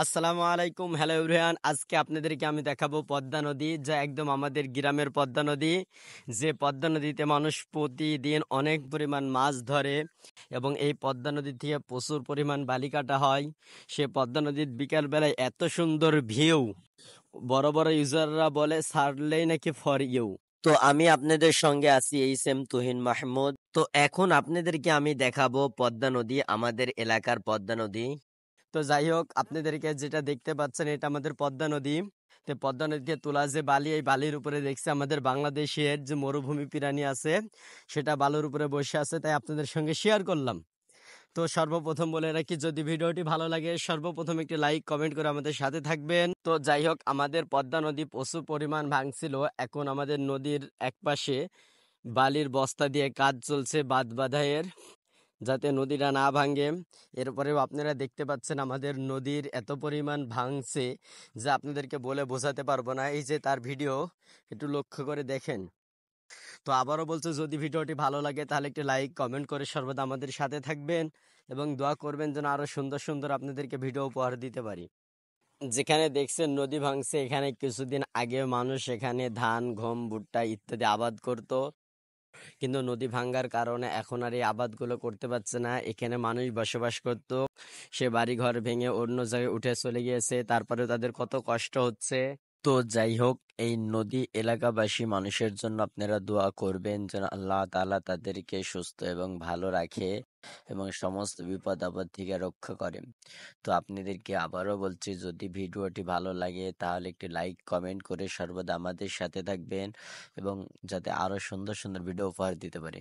আসসালামু আলাইকুম, hello everyone. আজকে আপনাদেরকে আমি দেখাবো পদ্মা নদী, যা একদম আমাদের গ্রামের পদ্মা নদী। যে পদ্মা নদীতে মানুষ প্রতিদিন অনেক পরিমাণ মাছ ধরে এবং এই পদ্মা নদী থেকে প্রচুর পরিমাণ বালি কাটা হয়। সে পদ্মা নদীর বিকাল বেলায় এত সুন্দর ভিউ, বড় বড় ইউজাররা বলে ছাড়লেই নাকি ফর ইউ। তো আমি আপনাদের সঙ্গে আছি, এই সেম তুহিন মাহমুদ। তো এখন আপনাদেরকে আমি দেখাবো পদ্মা নদী, আমাদের এলাকার পদ্মা নদী। তো যাই হোক, আপনাদেরকে যেটা দেখতে পাচ্ছেন এটা আমাদের পদ্মা নদী। তো পদ্মা নদীতে তোলা যে বালি, এই বালির উপরে দেখছি আমাদের বাংলাদেশের যে মরুভূমি প্রাণী আছে সেটা বালুর উপরে বসে আছে, তাই আপনাদের সঙ্গে শেয়ার করলাম। তো সর্বপ্রথম বলে রাখি, যদি ভিডিওটি ভালো লাগে সর্বপ্রথম একটি লাইক কমেন্ট করে আমাদের সাথে থাকবেন। তো যাই হোক, আমাদের পদ্মা নদী প্রচুর পরিমাণ ভাঙছিল। এখন আমাদের নদীর একপাশে বালির বস্তা দিয়ে কাজ চলছে বাঁধ বাঁধাইয়ের, যাতে নদীটা না ভাঙে। এরপরেও আপনারা দেখতে পাচ্ছেন আমাদের নদীর এত পরিমাণ ভাঙছে যা আপনাদেরকে বলে বোঝাতে পারবো না। এই যে তার ভিডিও, একটু লক্ষ্য করে দেখেন। তো আবারও বলছো, যদি ভিডিওটি ভালো লাগে তাহলে একটি লাইক কমেন্ট করে সর্বদা আমাদের সাথে থাকবেন এবং দোয়া করবেন যেন আরো সুন্দর সুন্দর আপনাদেরকে ভিডিও উপহার দিতে পারি। যেখানে দেখছেন নদী ভাঙছে, এখানে কিছুদিন আগে মানুষ এখানে ধান, গম, ভুট্টা ইত্যাদি আবাদ করত, কিন্তু নদী ভাঙ্গার কারণে এখন আর এই আবাদগুলো করতে পারছে না। এখানে মানুষ বসবাস করত, সে বাড়ি ঘর ভেঙে অন্য জায়গায় উঠে চলে গিয়েছে, তারপরে তাদের কত কষ্ট হচ্ছে। তো যাই হোক, এই নদী এলাকাবাসী মানুষের জন্য আপনারা দোয়া করবেন যেন আল্লাহ তাআলা তাদেরকে সুস্থ এবং ভালো রাখে এবং সমস্ত বিপদ আপদ থেকে রক্ষা করেন। তো আপনাদেরকে আবারও বলছি, যদি ভিডিওটি ভালো লাগে তাহলে একটি লাইক কমেন্ট করে সর্বদা আমাদের সাথে থাকবেন এবং যাতে আরো সুন্দর সুন্দর ভিডিও উপহার দিতে পারি।